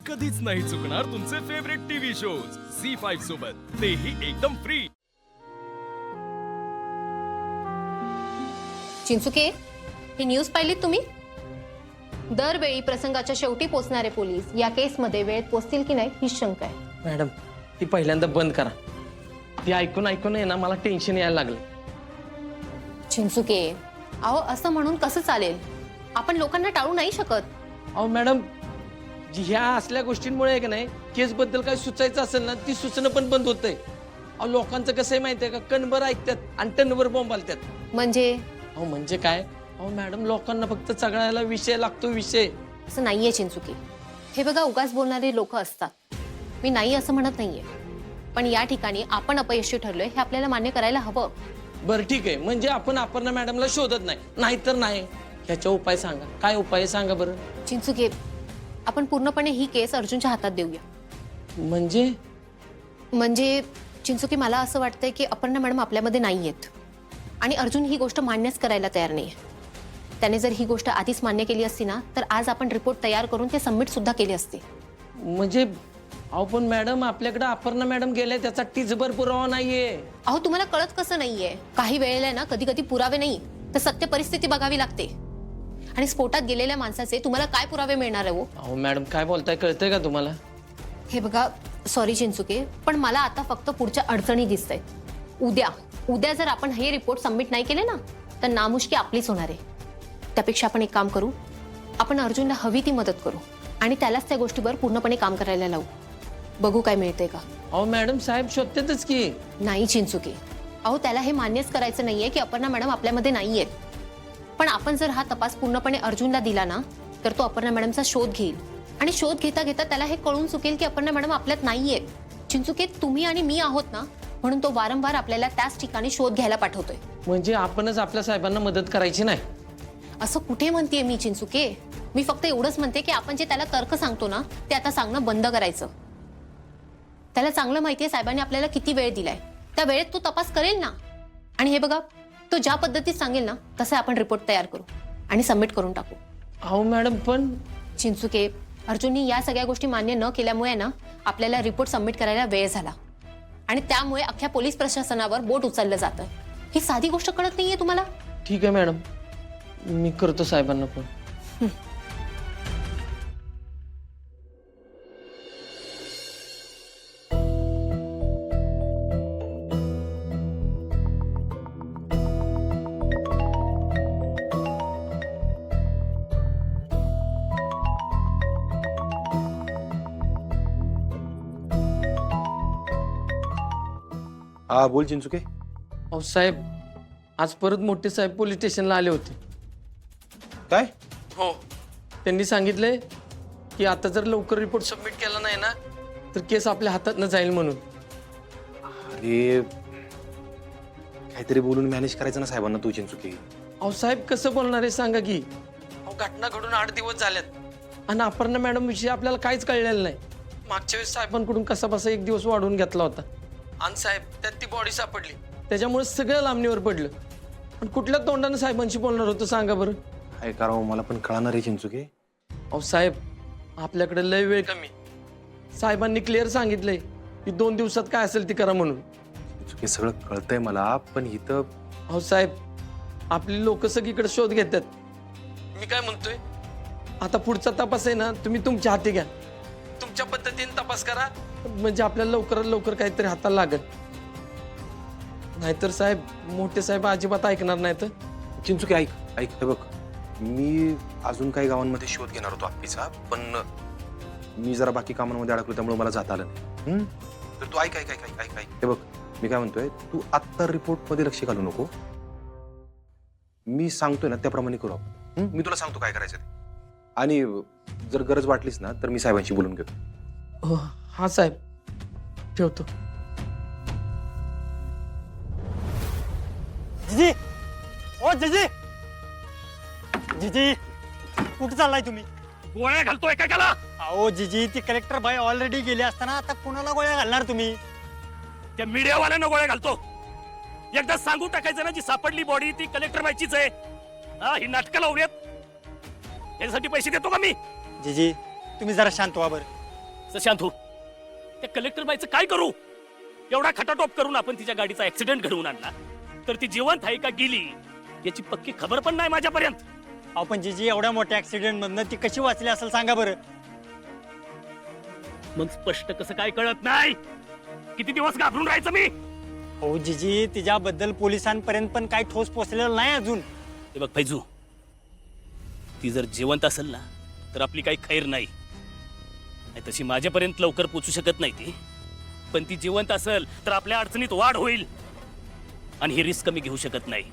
कधीच नाही चुकणार तुमचे फेवरेट टीव्ही शोज झी5 सोबत, तेही एकदम फ्री। चिंचुके, ही न्यूज पाहिलीत तुम्ही? दरवेळी प्रसंगाच्या शेवटी पोहोचणारे पोलीस या केसमध्ये वेळेत पोहोचतील की नाही ही शंका आहे। मॅडम, ती पहिल्यांदा बंद करा। ती ऐकून ऐकून आहे ना मला टेन्शन यायला लागलं। चिंचुके, अहो असं म्हणून कसं चालेल? आपण लोकांना टाळू नाही शकत। अहो मॅडम, ह्या असल्या गोष्टींमुळे आहे की नाही केस बद्दल काही सुचायचं असेल ना ती सूचना पण बंद होतंय। अहो लोकांचं कसं आहे माहितीये का, कणभर ऐकतात आणि टनभर बॉम्ब घालतात। म्हणजे अहो म्हणजे काय? अहो मॅडम, लोकांना फक्त चगळायला विषय लागतो, विषय। असं नाहीये चिंचुके। हे बघा, उगाच बोलणारे लोक असतात, मी नाही असं म्हणत नाहीये, पण या ठिकाणी आपण अपयशी ठरलोय हे आपल्याला मान्य करायला हवं। बरं ठीक आहे, म्हणजे आपण अपर्णा मॅडमला शोधत नाही, नाहीतर नाही। ह्याचा उपाय सांगा, काय उपाय आहे सांगा बरं। चिंचुके, आपण पूर्णपणे ही केस अर्जुनच्या हातात देऊया। म्हणजे चिंचुके, मला असं वाटतंय की अपर्णा मॅडम आपल्यामध्ये नाहीयेत आणि अर्जुन ही गोष्ट मान्यच करायला तयार नाहीये। त्याने जर ही गोष्ट आधीच मान्य केली असती ना तर आज आपण रिपोर्ट तयार करून ते सबमिट सुद्धा केले असते। म्हणजे अहो पण मॅडम, आपल्याकडे अपर्णा मॅडम गेले त्याचा टिचभर पुरावा नाहीये। अहो तुम्हाला कळत कसं नाहीये? काही वेळेला ना कधी कधी पुरावे नाही तर सत्य परिस्थिती बघावी लागते, आणि स्फोटात गेलेल्या माणसाचे तुम्हाला काय पुरावे मिळणार आहे? अहो मॅडम, काय बोलताय कळतंय का तुम्हाला? हे बघा, सॉरी चिंचुके, पण मला आता फक्त पुढच्या अडचणी दिसतायत। उद्या जर आपण हे रिपोर्ट सबमिट नाही केले ना तर नामुष्की आपलीच होणार आहे। त्यापेक्षा आपण एक काम करू, आपण अर्जुनला हवी ती मदत करू आणि त्यालाच त्या गोष्टीवर पूर्णपणे काम करायला लावू। बघू काय मिळतंय का। अहो मॅडम, साहेब शोधतातच की। नाही चिंचुके, अहो त्याला हे मान्यच करायचं नाहीये की अपर्णा मॅडम आपल्यामध्ये नाहीयेत, पण आपण जर हा तपास पूर्णपणे अर्जुनला दिला ना तर तो अपर्णा मॅडमचा शोध घेईल आणि शोध घेता घेता त्याला हे कळून चुकेल की अपर्णा मॅडम आपल्यात नाहीयेत। चिंचुके, तुम्ही आणि मी आहोत ना, म्हणून तो वारंवार आपल्याला त्याच ठिकाणी शोध घ्यायला पाठवतोय। म्हणजे आपणच आपल्या साहेबांना मदत करायची नाही असं कुठे म्हणतेय मी चिंचुके? मी फक्त एवढंच म्हणते की आपण जे त्याला तर्क सांगतो ना ते आता सांगणं बंद करायचं। त्याला चांगलं माहितीये साहेबांनी आपल्याला किती वेळ दिलाय, त्या वेळेत तो तपास करेल ना। आणि हे बघा, तो ज्या पद्धतीत सांगेल ना तसं आपण रिपोर्ट तयार करू आणि सबमिट करून टाकू। अहो मॅडम, पण चिंचुके, अर्जुननी या सगळ्या गोष्टी मान्य न केल्यामुळे ना आपल्याला रिपोर्ट सबमिट करायला वेळ झाला आणि त्यामुळे अख्ख्या पोलीस प्रशासनावर बोट उचललं जातं। ही साधी गोष्ट कळत नाहीये तुम्हाला? ठीक आहे मॅडम, मी करतो साहेबांना फोन। हा बोल चिंचुके। अहो साहेब, आज परत मोठे साहेब पोलीस स्टेशनला आले होते। काय? हो, त्यांनी सांगितलंय की आता जर लवकर रिपोर्ट सबमिट केला नाही ना तर केस आपल्या हातात जाईल म्हणून। अरे काहीतरी बोलून मॅनेज करायचं ना साहेबांना तू चिंचुके। अहो साहेब, कसं बोलणार आहे सांगा की? अहो घटना घडून 8 दिवस झाल्यात आणि अपर्णा मॅडम विषयी आपल्याला काहीच कळलेलं नाही। मागच्या वेळेस साहेबांकडून कसा बसा 1 दिवस वाढवून घेतला होता आणि साहेब त्यात ती बॉडी सापडली, त्याच्यामुळे सगळं लांबणीवर पडलं। पण कुठल्या तोंडाने साहेबांशी बोलणार होतं सांगा बरं? काय करावं मला पण कळणार आहे चिंचुके। अहो साहेब, आपल्याकडे लय वेळ कमी। साहेबांनी क्लिअर सांगितलंय की 2 दिवसात काय असेल ती करा म्हणून। चिंचुके, सगळं कळतंय मला, पण इथं अहो साहेब, आपली लोक सगळीकडे शोध घेतात। मी काय म्हणतोय, आता पुढचा तपास आहे ना तुम्ही तुमच्या हाती घ्या, तुमच्या पद्धतीने तपास करा, म्हणजे आपल्याला लवकरात लवकर काहीतरी हाताला लागत। नाहीतर साहेब, मोठे साहेब अजिबात ऐकणार नाहीत। चिंचुके ऐक ऐक, हे बघ, मी अजून काही गावांमध्ये शोध घेणार होतो हत्तीचा, पण मी जरा बाकी कामांमध्ये अडकलो त्यामुळे मला जाता आलं नाही। तर तू ऐक ऐक ऐक ऐक ऐक ऐक हे बघ, मी काय म्हणतोय, तू आत्ता रिपोर्ट मध्ये लक्ष घालू नको। मी सांगतोय ना त्याप्रमाणे करू आपण। मी तुला सांगतो काय करायचं ते, आणि जर गरज वाटलीच ना तर मी साहेबांशी बोलून घेतो। हो हा साहेब, ठेवतो। जीजी, ओ जीजी, जीजी, कुठे चाललाय तुम्ही? गोळ्या घालतोय काय त्याला? अहो जीजी, ती कलेक्टर बाई ऑलरेडी गेले असताना आता कुणाला गोळ्या घालणार तुम्ही? त्या मीडियावाल्यानं गोळ्या घालतो। एकदा सांगून टाकायचं ना, जी सापडली बॉडी ती कलेक्टर बाईचीच आहे। हा, ही नाटकं लावूयात, यासाठी पैसे देतो का मी? जीजी, तुम्ही जरा शांत व्हा बरं। शांत हो. त्या कलेक्टर बाईचं काय करू? एवढा खटाटोप करून आपण तिच्या गाडीचा ऍक्सिडेंट घडवून आणला, तर ती जिवंत आहे का गेली याची पक्की खबर पण नाही माझ्यापर्यंत. अहो पण जीजी एवढ्या मोठ्या ऍक्सिडेंट मधनं ती कशी वाचली असेल सांगा बरं. मग स्पष्ट कसं काय कळत नाही? किती दिवस घाबरून राहायचं मी? हो जीजी, तिच्याबद्दल पोलिसांपर्यंत पण काही ठोस पोचलेलं नाही अजून. हे बघ फैजू, ती जर जिवंत असेल ना तर आपली काही खैर नाही. तशी माझ्यापर्यंत लवकर पोचू शकत नाही ती, पण ती जिवंत असेल तर आपल्या अडचणीत वाढ होईल आणि ही रिस्क मी घेऊ शकत नाही.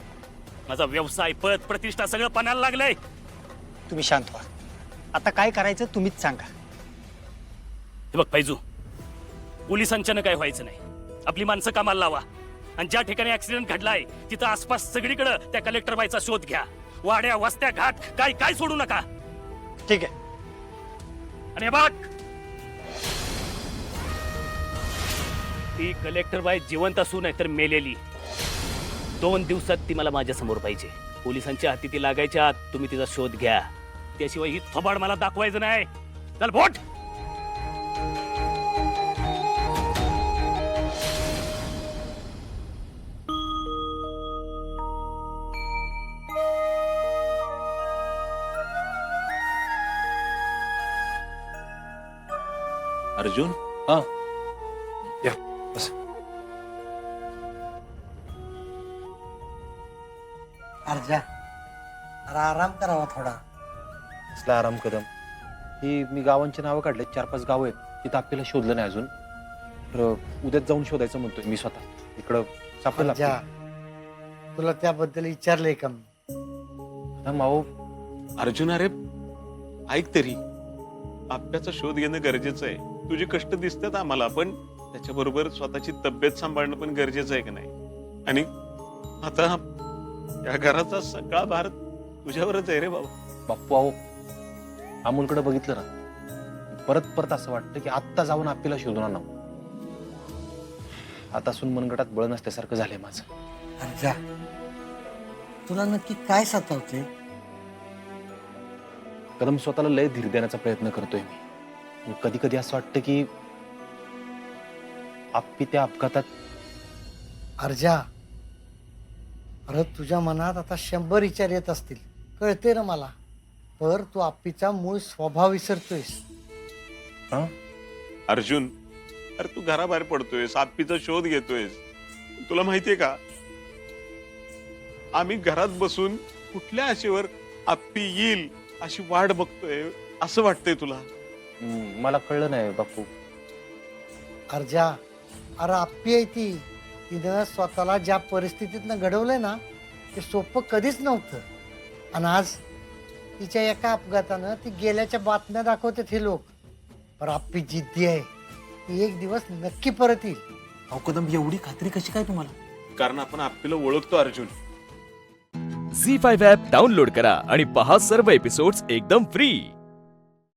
माझा व्यवसाय, पद, प्रतिष्ठा सगळं पणाला लागलंय. तुम्ही शांत व्हा. आता काय करायचं तुम्हीच सांगा. हे बघ फैजू, पोलिसांच्यानं काय व्हायचं नाही. आपली माणसं कामाला लावा आणि ज्या ठिकाणी ऍक्सिडेंट घडलाय तिथं आसपास सगळीकडे त्या कलेक्टर बाईचा शोध घ्या. वाड्या, वस्त्या, घाट काय काय सोडू नका. ठीक आहे. आणि हे बघ, ती कलेक्टर बाई जिवंत असू नाही तर मेलेली, 2 दिवसात ती मला माझ्या समोर पाहिजे. पोलिसांच्या हाती ती लागायच्या आत तुम्ही तिचा शोध घ्या. त्याशिवाय ही थोबाड मला दाखवायचं नाही. चल बोट. अर्जुन, हा या बस. अर्जा, अरे आराम करावा थोडा. असला आराम कदम. ही मी गावांची नावं काढले, 4-5 गावं आहेत तिथं आपल्याला शोधलं नाही अजून. तर उद्याच जाऊन शोधायचं म्हणतोय मी स्वतः. इकडं सापडलं अर्जा, तुला त्याबद्दल विचारलंय का मी? माऊ. अर्जुन अरे ऐक तरी, आप्याचा शोध घेणं गरजेचं आहे. तुझे कष्ट दिसतात आम्हाला, पण त्याच्याबरोबर स्वतःची तब्येत सांभाळणं पण गरजेचं आहे की नाही? आणि आता या घराचा सगळा भार तुझ्यावरच आहे रे बाबा. बाप्पू अहो, अमोलकडे बघितलं ना, परत परत असं वाटतं की आत्ता जाऊन आपल्याला शोधून आणावं. आता सून मनगटात बळ नसल्यासारखं झालंय माझं. अर्जा, तुला नक्की काय सतावते? कदम स्वतःला लय धीर देण्याचा प्रयत्न करतोय मी. कधी कधी असं वाटतं की आप्पी त्या अपघातात. अर्जा, अरे तुझ्या मनात आता 100 विचार येत असतील, कळते ना मला. पर तू आप्पीचा मूळ स्वभाव विसरतोयस. हा? अर्जुन, अरे तू घराबाहेर पडतोयस, आप्पीचा शोध घेतोयस. तुला माहितीये का, आम्ही घरात बसून कुठल्या आशेवर आप्पी येईल अशी वाट बघतोय असं वाटतंय तुला? मला कळलं नाही बापू. अर्जा, अरे आप्पी आहे ती. तिनं स्वतःला ज्या परिस्थितीतनं घडवलंय ना, ते सोपं कधीच नव्हतं. आणि आज तिच्या एका अपघातानं ती गेल्याच्या बातम्या दाखवतात हे लोक. पण आप्पी जिद्दी आहे, ती एक दिवस नक्की परत येईल. अहो कदम, एवढी खात्री कशी काय तुम्हाला? कारण आपण आप्पीला ओळखतो अर्जुन. झी5 ॲप डाउनलोड करा आणि पहा सर्व एपिसोड्स एकदम फ्री.